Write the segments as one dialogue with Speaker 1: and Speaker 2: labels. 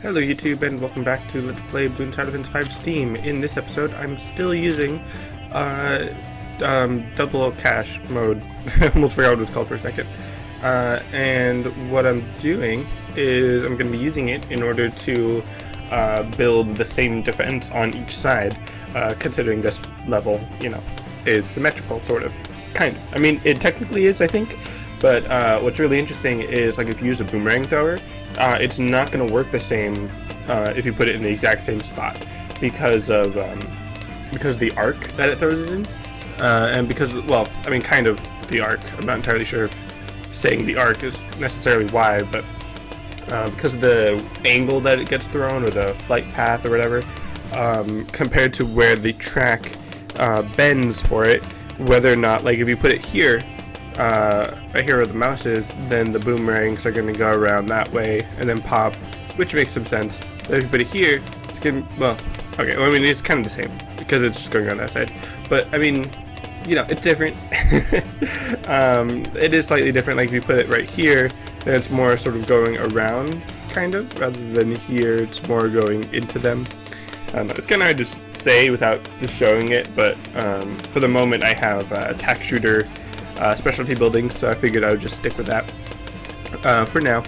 Speaker 1: Hello YouTube and welcome back to Let's Play Bloons TOwer Defense 5 Steam. In this episode I'm still using double cache mode. I almost forgot what it was called for a second. And what I'm doing is I'm going to be using it in order to build the same defense on each side, considering this level, you know, is symmetrical, sort of. Kind of. I mean, it technically is, I think. But what's really interesting is, like, if you use a boomerang thrower, it's not going to work the same if you put it in the exact same spot because of the arc that it throws it in, and because, well, I mean, kind of the arc. I'm not entirely sure if saying the arc is necessarily why, but because of the angle that it gets thrown or the flight path or whatever, compared to where the track bends for it, whether or not, like, if you put it here. Right here where the mouse is, then the boomerangs are going to go around that way and then pop, which makes some sense. But if you put it here, it's going to, well, okay, well, I mean, it's kind of the same because it's just going on that side. But, I mean, you know, it's different. It is slightly different. Like, if you put it right here, then it's more sort of going around, kind of, rather than here, it's more going into them. It's kind of hard to say without just showing it, but for the moment I have attack shooter specialty buildings, so I figured I would just stick with that for now.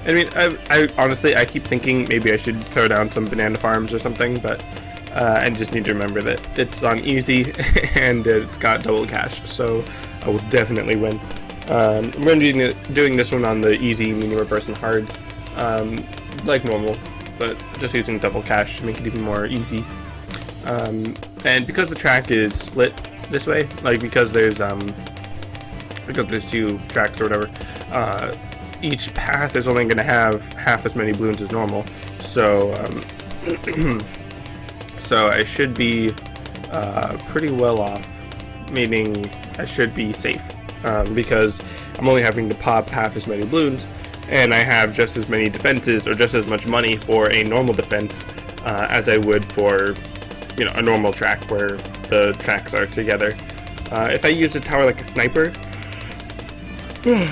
Speaker 1: I mean, I honestly, I keep thinking maybe I should throw down some banana farms or something, but I just need to remember that it's on easy and it's got double cache, so I will definitely win. I'm going to be doing this one on the easy, medium, or person hard, like normal, but just using double cache to make it even more easy. And because the track is split this way, like because there's two tracks or whatever, each path is only going to have half as many balloons as normal, so so I should be pretty well off, meaning I should be safe, because I'm only having to pop half as many balloons, and I have just as many defenses, or just as much money for a normal defense as I would for, you know, a normal track where the tracks are together. If I use a tower like a sniper, if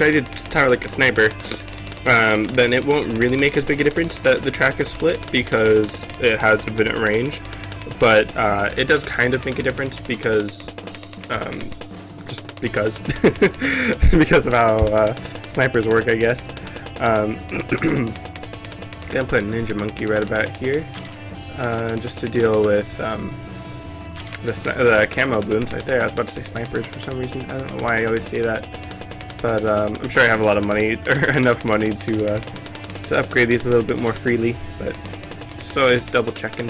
Speaker 1: I did tower like a sniper, then it won't really make as big a difference that the track is split because it has infinite range, but it does kind of make a difference because just because because of how snipers work, I guess. Gonna put a ninja monkey right about here, just to deal with the camo balloons right there. I was about to say snipers for some reason. I don't know why I always say that, but I'm sure I have a lot of money, or enough money to upgrade these a little bit more freely. But just always double checking,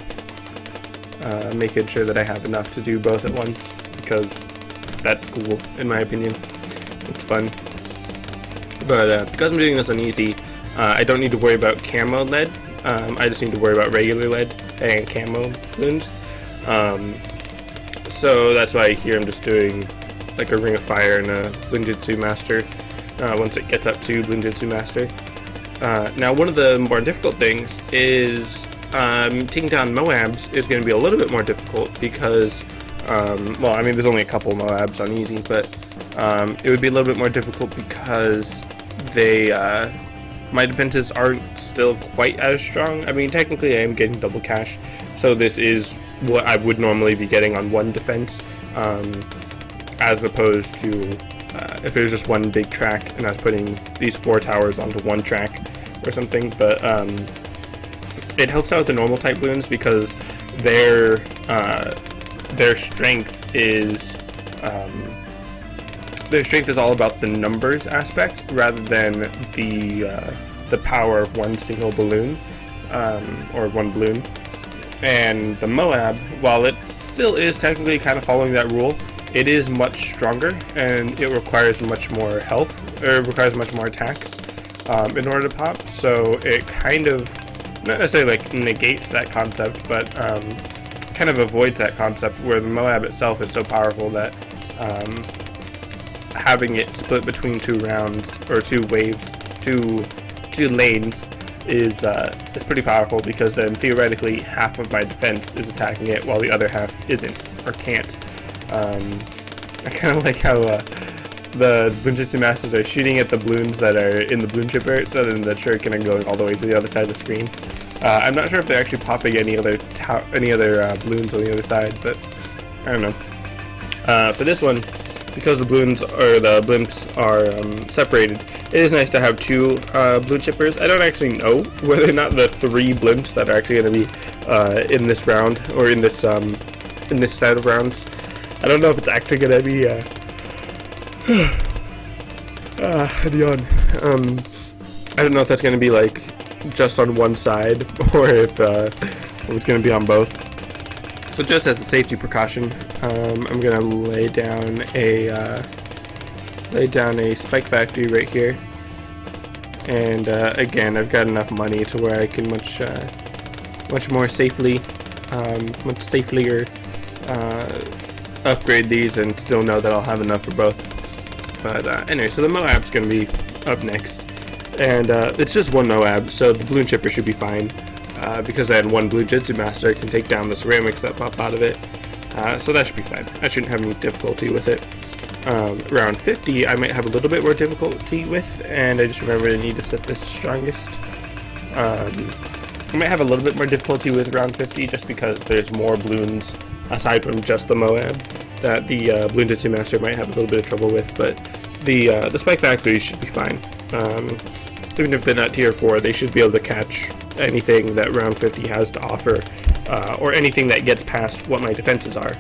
Speaker 1: making sure that I have enough to do both at once, because that's cool in my opinion. It's fun. But because I'm doing this on easy, I don't need to worry about camo lead. I just need to worry about regular lead and camo balloons. So that's why here I'm just doing like a Ring of Fire and a Blinjutsu Master once it gets up to Blinjutsu Master. Now one of the more difficult things is taking down Moabs is going to be a little bit more difficult because, well, I mean, there's only a couple Moabs on easy, but it would be a little bit more difficult because they, my defenses aren't still quite as strong. I mean, technically I am getting double cache, so this is what I would normally be getting on one defense, as opposed to if it was just one big track and I was putting these 4 towers onto one track or something. But it helps out with the normal type balloons because their strength is all about the numbers aspect rather than the power of one single balloon, or one balloon. And the Moab, while it still is technically kind of following that rule, it is much stronger and it requires much more health, or it requires much more attacks in order to pop. So it kind of, not necessarily like negates that concept, but kind of avoids that concept where the Moab itself is so powerful that having it split between 2 rounds, or 2 waves, two lanes, is pretty powerful, because then theoretically half of my defense is attacking it while the other half isn't or can't. I kind of like how the Blinjitsu Masters are shooting at the balloons that are in the balloon chipper, so then the shuriken are going all the way to the other side of the screen. I'm not sure if they're actually popping any other balloons on the other side, but I don't know. For this one, because the balloons or the blimps are separated, it is nice to have two balloon chippers. I don't actually know whether or not the 3 blimps that are actually going to be in this round or in this set of rounds. I don't know if it's actually going to be yawn. I don't know if that's going to be like just on one side or if it's going to be on both. So just as a safety precaution, I'm going to lay down a spike factory right here. And again, I've got enough money to where I can much more safely, much safelier upgrade these and still know that I'll have enough for both. But anyway, so the Moab's going to be up next. And it's just one Moab, so the balloon chipper should be fine. Because I had one Blue Jitsu Master, I can take down the ceramics that pop out of it. So that should be fine. I shouldn't have any difficulty with it. Round 50, I might have a little bit more difficulty with, and I just remembered I need to set this to strongest. I might have a little bit more difficulty with round 50 just because there's more balloons aside from just the Moab that the Blue Jitsu Master might have a little bit of trouble with, but the Spike Factory should be fine. Even if they're not tier 4, they should be able to catch anything that round 50 has to offer, or anything that gets past what my defenses are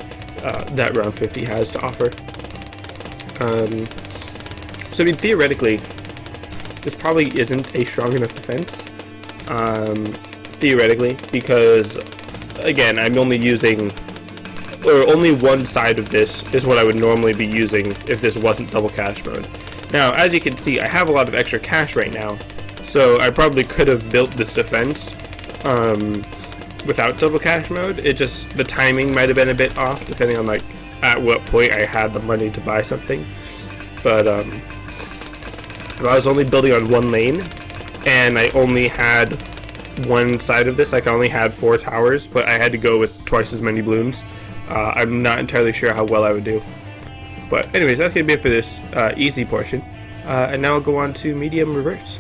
Speaker 1: that round 50 has to offer. So I mean, theoretically, this probably isn't a strong enough defense, theoretically, because again, I'm only using, or only one side of this is what I would normally be using if this wasn't double cash mode. Now, as you can see, I have a lot of extra cash right now, so I probably could have built this defense without double cash mode. It just, the timing might have been a bit off, depending on like at what point I had the money to buy something. But if I was only building on one lane, and I only had one side of this, like I only had 4 towers, but I had to go with twice as many balloons, I'm not entirely sure how well I would do. But anyways, that's going to be it for this easy portion. And now I'll go on to medium reverse.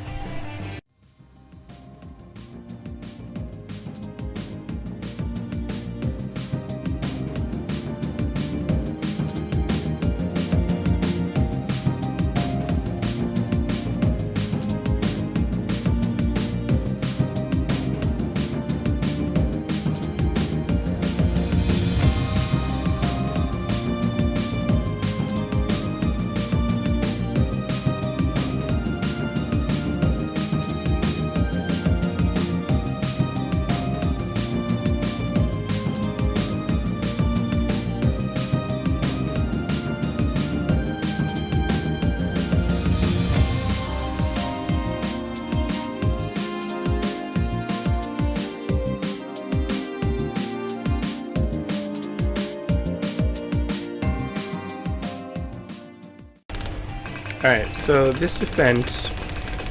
Speaker 1: Alright, so this defense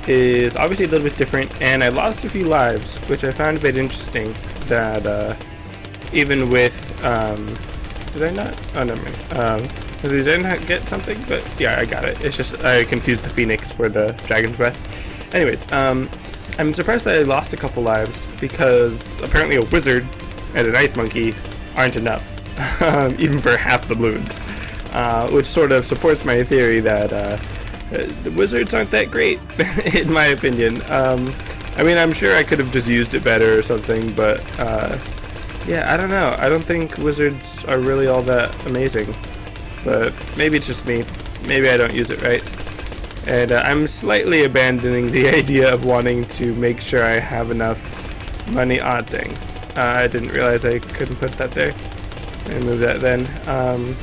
Speaker 1: is obviously a little bit different, and I lost a few lives, which I found a bit interesting, that even with, did I not? Oh, never mind. Did I not get something? But yeah, I got it. It's just, I confused the Phoenix for the Dragon's Breath. Anyways, I'm surprised that I lost a couple lives, because apparently a Wizard and an Ice Monkey aren't enough, even for half the balloons. Which sort of supports my theory that the Wizards aren't that great, in my opinion. I mean, I'm sure I could have just used it better or something, but yeah, I don't know. I don't think Wizards are really all that amazing, but maybe it's just me. Maybe I don't use it right. And I'm slightly abandoning the idea of wanting to make sure I have enough money. Odd thing. I didn't realize I couldn't put that there. And move that then. I'm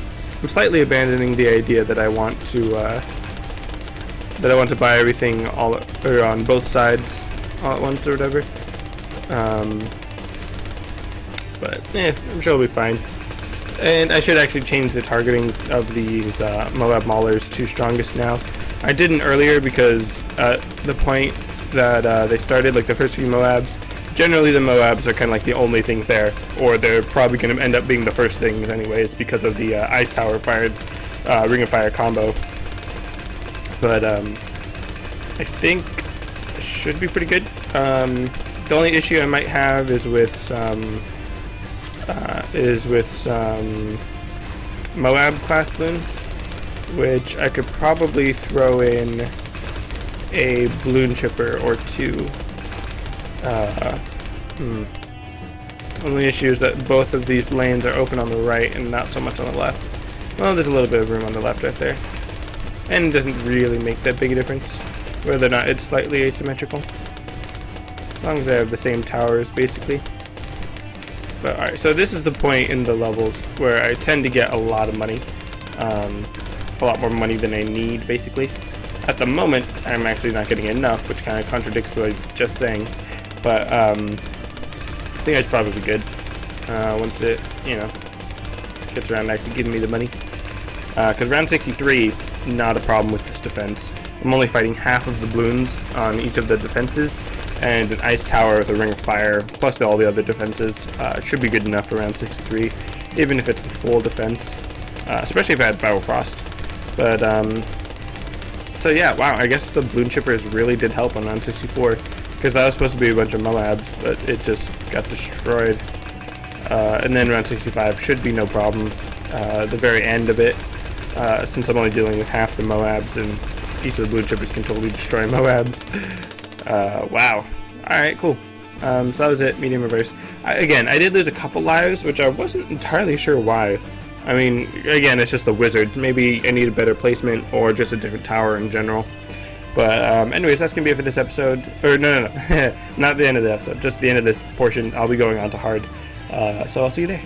Speaker 1: slightly abandoning the idea that I want to buy everything all or on both sides all at once or whatever. But yeah, I'm sure it'll be fine. And I should actually change the targeting of these Moab Maulers to strongest now. I didn't earlier because at the point that they started, like the first few Moabs, generally the Moabs are kind of like the only things there, or they're probably going to end up being the first things anyways because of the Ice Tower fired Ring of Fire combo. but I think it should be pretty good. The only issue I might have is with some Moab class balloons, which I could probably throw in a balloon chipper or two. Only issue is that both of these lanes are open on the right and not so much on the left. Well, there's a little bit of room on the left right there, and it doesn't really make that big a difference whether or not it's slightly asymmetrical, as long as I have the same towers basically. But alright, so this is the point in the levels where I tend to get a lot of money, a lot more money than I need basically. At the moment, I'm actually not getting enough, which kind of contradicts what I was just saying, but I think that's probably good once it, gets around to actually giving me the money. Because round 63, not a problem with this defense. I'm only fighting half of the balloons on each of the defenses, and an ice tower with a ring of fire, plus all the other defenses, should be good enough for round 63, even if it's the full defense, especially if I had Viral Frost. But, so yeah, wow, I guess the balloon chippers really did help on round 64, because that was supposed to be a bunch of Moabs, but it just got destroyed. And then round 65 should be no problem. The very end of it, since I'm only dealing with half the Moabs, and each of the balloon chippers can totally destroy Moabs. Wow. Alright, cool. So that was it, medium reverse. Again, I did lose a couple lives, which I wasn't entirely sure why. I mean, again, it's just the wizard. Maybe I need a better placement, or just a different tower in general. But anyways, that's going to be it for this episode. Or no. Not the end of the episode, just the end of this portion. I'll be going on to hard. So I'll see you there.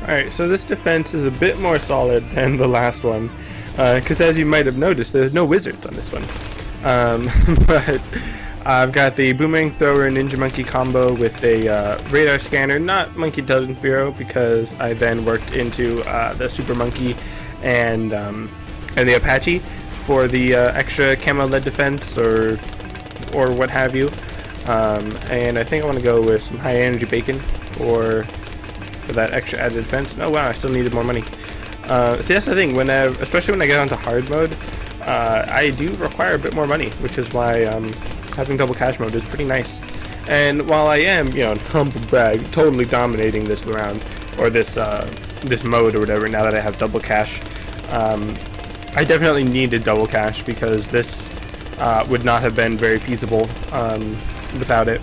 Speaker 1: Alright, so this defense is a bit more solid than the last one, because as you might have noticed, there's no wizards on this one. But I've got the Boomerang Thrower Ninja Monkey combo with a radar scanner, not Monkey Intelligence Bureau, because I then worked into the Super Monkey and the Apache for the extra camo lead defense or what have you. And I think I want to go with some high energy bacon for that extra added defense. Oh wow, I still needed more money. So that's the thing, especially when I get onto hard mode, I do require a bit more money, which is why having double cash mode is pretty nice. And while I am, humble brag, totally dominating this round, or this mode or whatever, now that I have double cash, I definitely needed double cash, because this would not have been very feasible without it.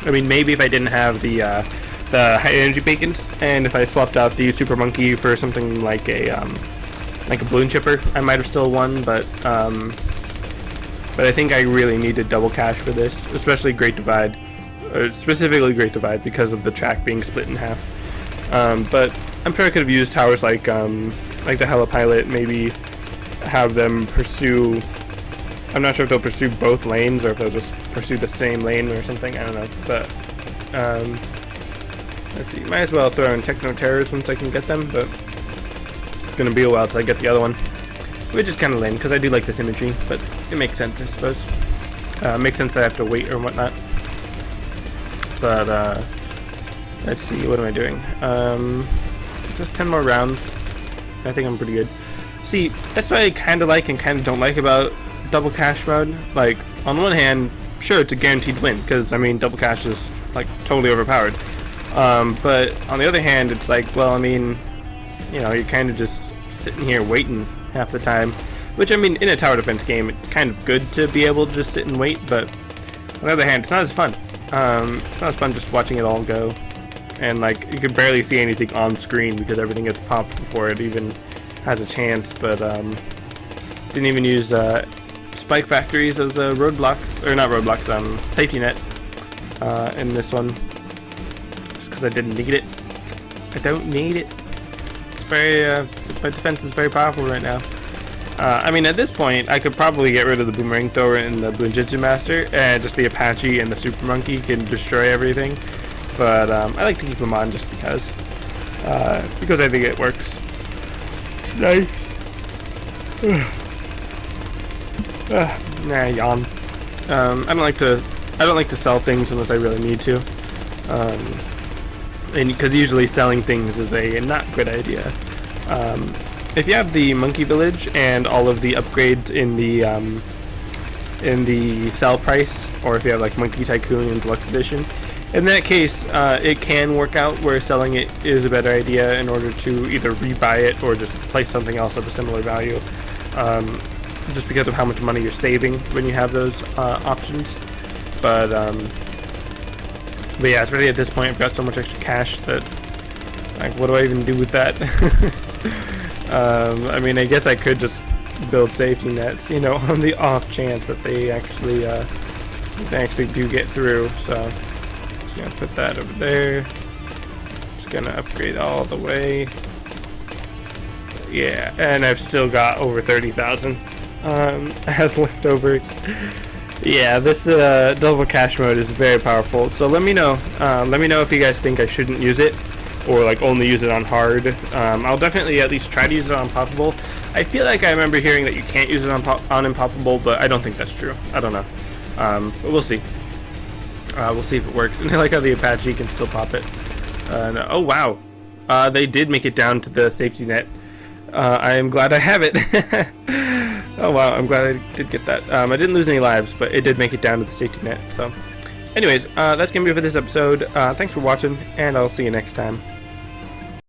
Speaker 1: I mean, maybe if I didn't have the high energy bacons, and if I swapped out the Super Monkey for something like a balloon chipper, I might have still won. But I think I really needed double cash for this, especially Great Divide, or specifically Great Divide, because of the track being split in half. But I'm sure I could have used towers like the Hella Pilot, maybe have them pursue. I'm not sure if they'll pursue both lanes or if they'll just pursue the same lane or something. I don't know, but let's see. Might as well throw in Techno Terrors once I can get them, but it's gonna be a while till I get the other one, which is kind of lame because I do like this imagery, but it makes sense, I suppose. Makes sense that I have to wait or whatnot. But let's see. What am I doing? Just 10 more rounds. I think I'm pretty good. See, that's what I kind of like and kind of don't like about double cash mode. Like, on one hand, sure, it's a guaranteed win, because, I mean, double cash is, like, totally overpowered. But on the other hand, it's like, well, I mean, you know, you're kind of just sitting here waiting half the time. Which, I mean, in a tower defense game, it's kind of good to be able to just sit and wait, but on the other hand, it's not as fun. It's not as fun just watching it all go. And, like, you can barely see anything on screen because everything gets popped before it even has a chance, but, didn't even use, spike factories as, roadblocks, or not roadblocks, safety net, in this one. Just because I didn't need it. I don't need it. It's very, my defense is very powerful right now. I mean, at this point, I could probably get rid of the Boomerang Thrower and the Bunjitsu Master, and just the Apache and the Super Monkey can destroy everything. But I like to keep them on just because I think it works. It's nice. Nah, yawn. I don't like to sell things unless I really need to, and because usually selling things is a not good idea. If you have the Monkey Village and all of the upgrades in the sell price, or if you have like Monkey Tycoon and Deluxe Edition, in that case, it can work out where selling it is a better idea in order to either rebuy it or just place something else of a similar value, just because of how much money you're saving when you have those options. But yeah, especially at this point, I've got so much extra cash that, like, what do I even do with that? I mean, I guess I could just build safety nets, you know, on the off chance that they actually do get through. So, just gonna put that over there. Just gonna upgrade all the way. Yeah, and I've still got over 30,000 as leftovers. Yeah, this double cash mode is very powerful. So let me know. Let me know if you guys think I shouldn't use it, or like only use it on hard. I'll definitely at least try to use it on poppable. I feel like I remember hearing that you can't use it on unpoppable, but I don't think that's true. I don't know. But we'll see. We'll see if it works. And I like how the Apache can still pop it. No, oh wow, they did make it down to the safety net. I am glad I have it. Oh wow, I'm glad I did get that. I didn't lose any lives, but it did make it down to the safety net. So anyways, that's gonna be it for this episode. Thanks for watching, and I'll see you next time.